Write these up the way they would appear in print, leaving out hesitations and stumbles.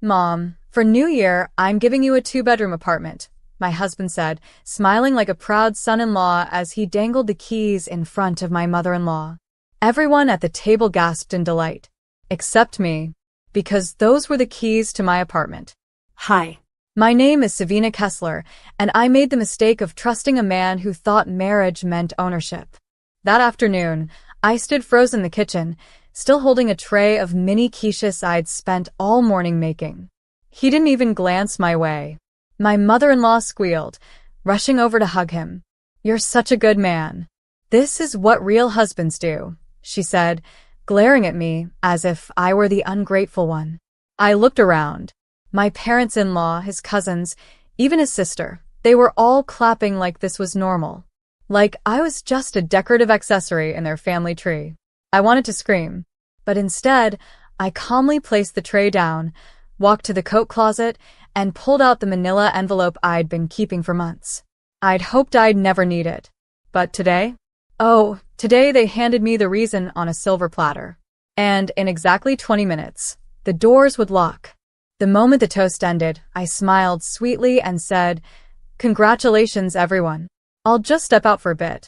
Mom, for New Year, I'm giving you a two-bedroom apartment, my husband said, smiling like a proud son-in-law as he dangled the keys in front of my mother-in-law. Everyone at the table gasped in delight, except me, because those were the keys to my apartment. Hi. My name is Savina Kessler, and I made the mistake of trusting a man who thought marriage meant ownership. That afternoon, I stood frozen in the kitchen, still holding a tray of mini quiches I'd spent all morning making. He didn't even glance my way. My mother-in-law squealed, rushing over to hug him. "You're such a good man. This is what real husbands do," she said, glaring at me as if I were the ungrateful one. I looked around. My parents-in-law, his cousins, even his sister, they were all clapping like this was normal. Like I was just a decorative accessory in their family tree. I wanted to scream, but instead, I calmly placed the tray down, walked to the coat closet, and pulled out the manila envelope I'd been keeping for months. I'd hoped I'd never need it. But today? Oh, today they handed me the reason on a silver platter. And in exactly 20 minutes, the doors would lock. The moment the toast ended, I smiled sweetly and said, "Congratulations, everyone. I'll just step out for a bit."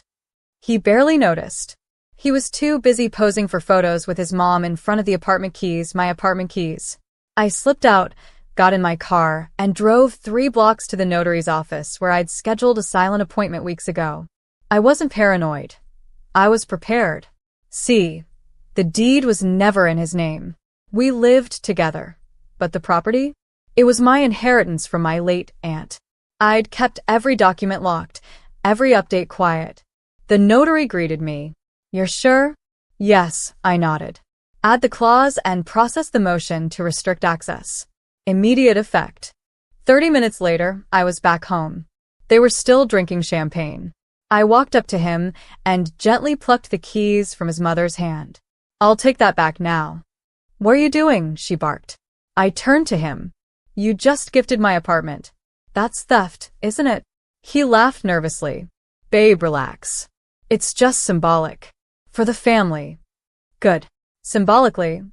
He barely noticed. He was too busy posing for photos with his mom in front of the apartment keys, my apartment keys. I slipped out, got in my car, and drove 3 blocks to the notary's office where I'd scheduled a silent appointment weeks ago. I wasn't paranoid. I was prepared. See, the deed was never in his name. We lived together. But the property? It was my inheritance from my late aunt. I'd kept every document locked, every update quiet. The notary greeted me. "You're sure?" "Yes," I nodded. "Add the clause and process the motion to restrict access." Immediate effect. 30 minutes later, I was back home. They were still drinking champagne. I walked up to him and gently plucked the keys from his mother's hand. "I'll take that back now." "What are you doing?" she barked. I turned to him. "You just gifted my apartment. That's theft, isn't it?" He laughed nervously. "Babe, relax. It's just symbolic. For the family." "Good." "Symbolically,"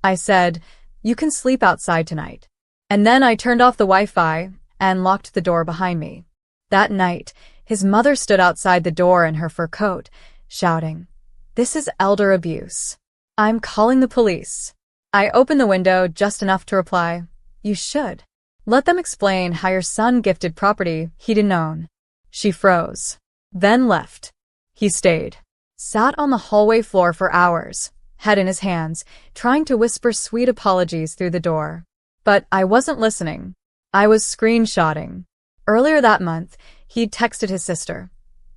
I said, "you can sleep outside tonight." And then I turned off the Wi-Fi and locked the door behind me. That night, his mother stood outside the door in her fur coat, shouting, "This is elder abuse. I'm calling the police." I opened the window just enough to reply, "You should. Let them explain how your son gifted property he didn't own." She froze, then left. He stayed, sat on the hallway floor for hours, head in his hands, trying to whisper sweet apologies through the door. But I wasn't listening. I was screenshotting. Earlier that month, he'd texted his sister.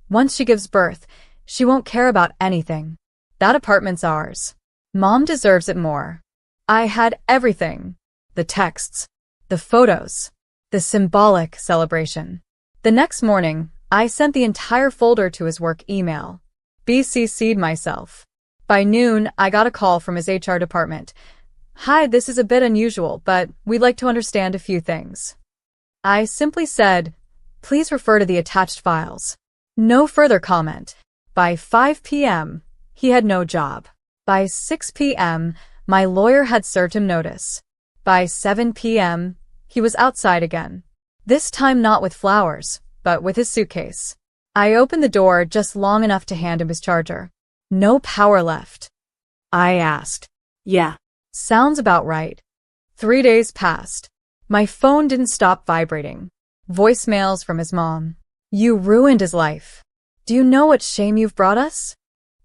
"Once she gives birth, she won't care about anything. That apartment's ours. Mom deserves it more." I had everything. The texts, the photos, the symbolic celebration. The next morning, I sent the entire folder to his work email. BCC'd myself. By noon, I got a call from his HR department. "Hi, this is a bit unusual, but we'd like to understand a few things." I simply said, "Please refer to the attached files." No further comment. By 5 p.m., he had no job. By 6 p.m., my lawyer had served him notice. By 7 p.m., he was outside again. This time not with flowers, but with his suitcase. I opened the door just long enough to hand him his charger. "No power left?" I asked. Yeah. "Sounds about right." 3 days passed. My phone didn't stop vibrating. Voicemails from his mom. "You ruined his life. Do you know what shame you've brought us?"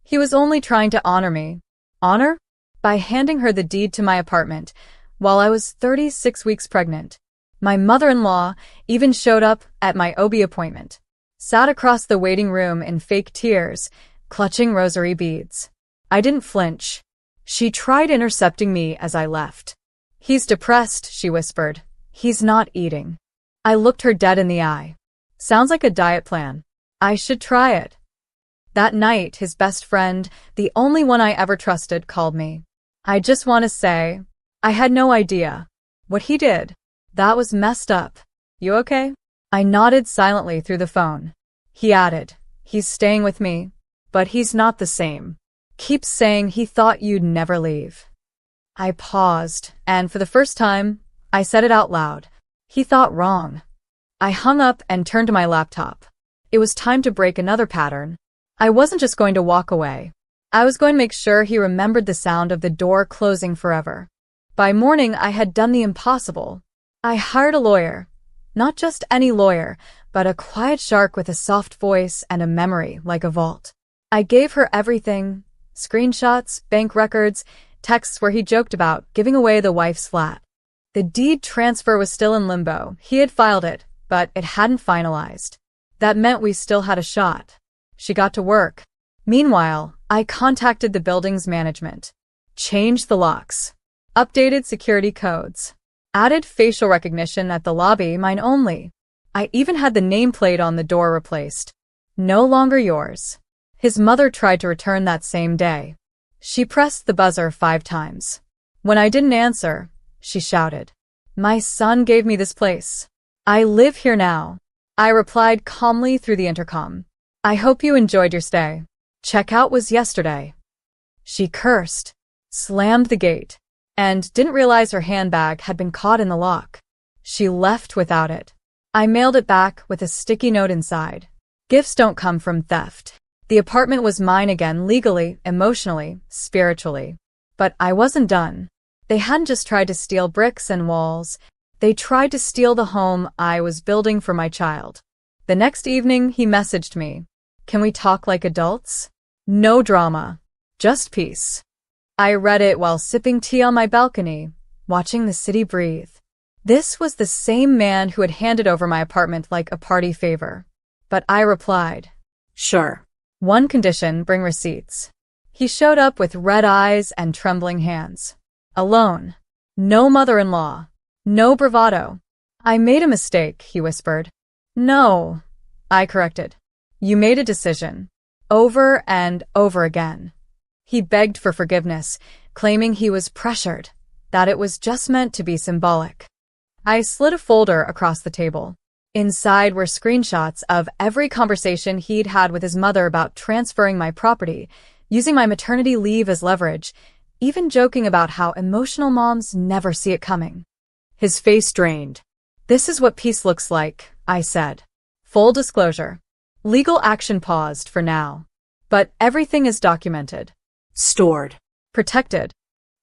He was only trying to honor me. Honor? By handing her the deed to my apartment, while I was 36 weeks pregnant. My mother-in-law even showed up at my OB appointment. Sat across the waiting room in fake tears, clutching rosary beads. I didn't flinch. She tried intercepting me as I left. "He's depressed," she whispered. "He's not eating." I looked her dead in the eye. "Sounds like a diet plan. I should try it." That night, his best friend, the only one I ever trusted, called me. "I just want to say, I had no idea. What he did, that was messed up. You okay?" I nodded silently through the phone. He added, "He's staying with me, but he's not the same. Keeps saying he thought you'd never leave." I paused, and for the first time, I said it out loud. He thought wrong. I hung up and turned to my laptop. It was time to break another pattern. I wasn't just going to walk away. I was going to make sure he remembered the sound of the door closing forever. By morning, I had done the impossible. I hired a lawyer. Not just any lawyer, but a quiet shark with a soft voice and a memory like a vault. I gave her everything: screenshots, bank records, texts where he joked about giving away the wife's flat. The deed transfer was still in limbo. He had filed it, but it hadn't finalized. That meant we still had a shot. She got to work. Meanwhile, I contacted the building's management. Changed the locks. Updated security codes. Added facial recognition at the lobby, mine only. I even had the nameplate on the door replaced. No longer yours. His mother tried to return that same day. She pressed the buzzer 5 times. When I didn't answer, she shouted, "My son gave me this place. I live here now." I replied calmly through the intercom, "I hope you enjoyed your stay. Checkout was yesterday." She cursed, slammed the gate, and didn't realize her handbag had been caught in the lock. She left without it. I mailed it back with a sticky note inside. Gifts don't come from theft. The apartment was mine again, legally, emotionally, spiritually. But I wasn't done. They hadn't just tried to steal bricks and walls. They tried to steal the home I was building for my child. The next evening, he messaged me, "Can we talk like adults? No drama. Just peace." I read it while sipping tea on my balcony, watching the city breathe. This was the same man who had handed over my apartment like a party favor. But I replied, "Sure. One condition, bring receipts." He showed up with red eyes and trembling hands. Alone. No mother-in-law. No bravado. "I made a mistake," he whispered. "No," I corrected. "You made a decision." Over and over again. He begged for forgiveness, claiming he was pressured, that it was just meant to be symbolic. I slid a folder across the table. Inside were screenshots of every conversation he'd had with his mother about transferring my property, using my maternity leave as leverage, even joking about how emotional moms never see it coming. His face drained. "This is what peace looks like," I said. Full disclosure. Legal action paused for now. But everything is documented. Stored. Protected.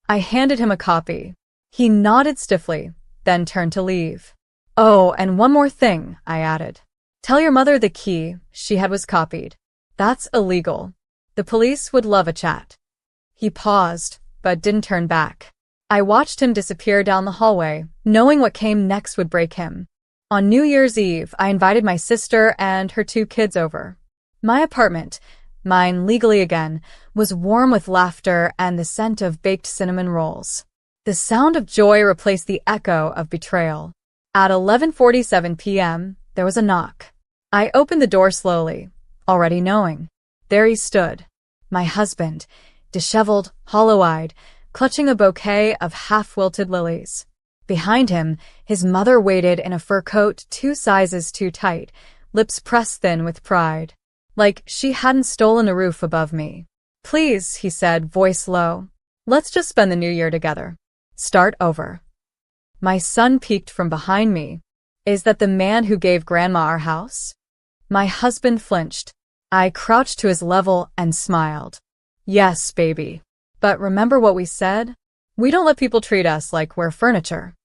I handed him a copy. He nodded stiffly, then turned to leave. "Oh, and one more thing," I added. "Tell your mother the key she had was copied. That's illegal. The police would love a chat." He paused, but didn't turn back. I watched him disappear down the hallway, knowing what came next would break him. On New Year's Eve, I invited my sister and her 2 kids over. My apartment, mine legally again, was warm with laughter and the scent of baked cinnamon rolls. The sound of joy replaced the echo of betrayal. At 11:47 p.m., there was a knock. I opened the door slowly, already knowing. There he stood, my husband, disheveled, hollow-eyed, clutching a bouquet of half-wilted lilies. Behind him, his mother waited in a fur coat 2 sizes too tight, lips pressed thin with pride. Like she hadn't stolen a roof above me. "Please," he said, voice low. "Let's just spend the new year together. Start over." My son peeked from behind me. "Is that the man who gave Grandma our house?" My husband flinched. I crouched to his level and smiled. "Yes, baby. But remember what we said? We don't let people treat us like we're furniture."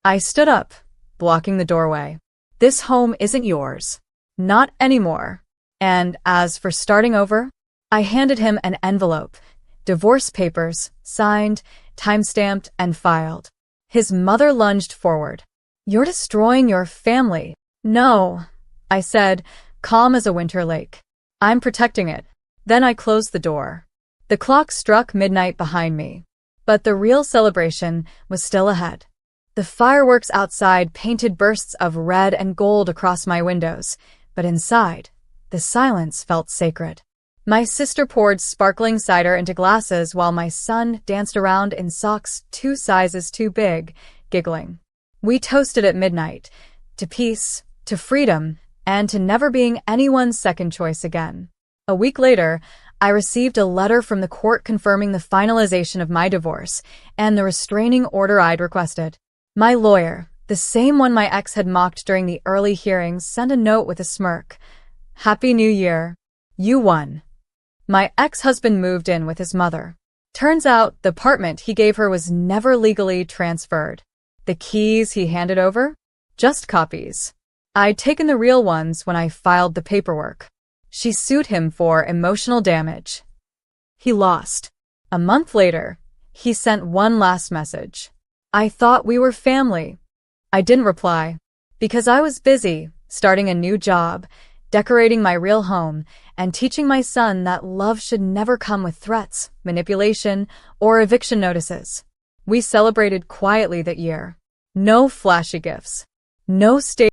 I stood up, blocking the doorway. "This home isn't yours. Not anymore. And as for starting over," I handed him an envelope, divorce papers, signed, time-stamped, and filed. His mother lunged forward. "You're destroying your family." "No," I said, calm as a winter lake. "I'm protecting it." Then I closed the door. The clock struck midnight behind me. But the real celebration was still ahead. The fireworks outside painted bursts of red and gold across my windows, but inside, the silence felt sacred. My sister poured sparkling cider into glasses while my son danced around in socks 2 sizes too big, giggling. We toasted at midnight, to peace, to freedom, and to never being anyone's second choice again. A week later, I received a letter from the court confirming the finalization of my divorce and the restraining order I'd requested. My lawyer, the same one my ex had mocked during the early hearings, sent a note with a smirk. Happy New Year. You won. My ex-husband moved in with his mother. Turns out the apartment he gave her was never legally transferred. The keys he handed over? Just copies. I'd taken the real ones when I filed the paperwork. She sued him for emotional damage. He lost. A month later, he sent one last message. I thought we were family. I didn't reply because I was busy starting a new job, decorating my real home, and teaching my son that love should never come with threats, manipulation, or eviction notices. We celebrated quietly that year. No flashy gifts. No stage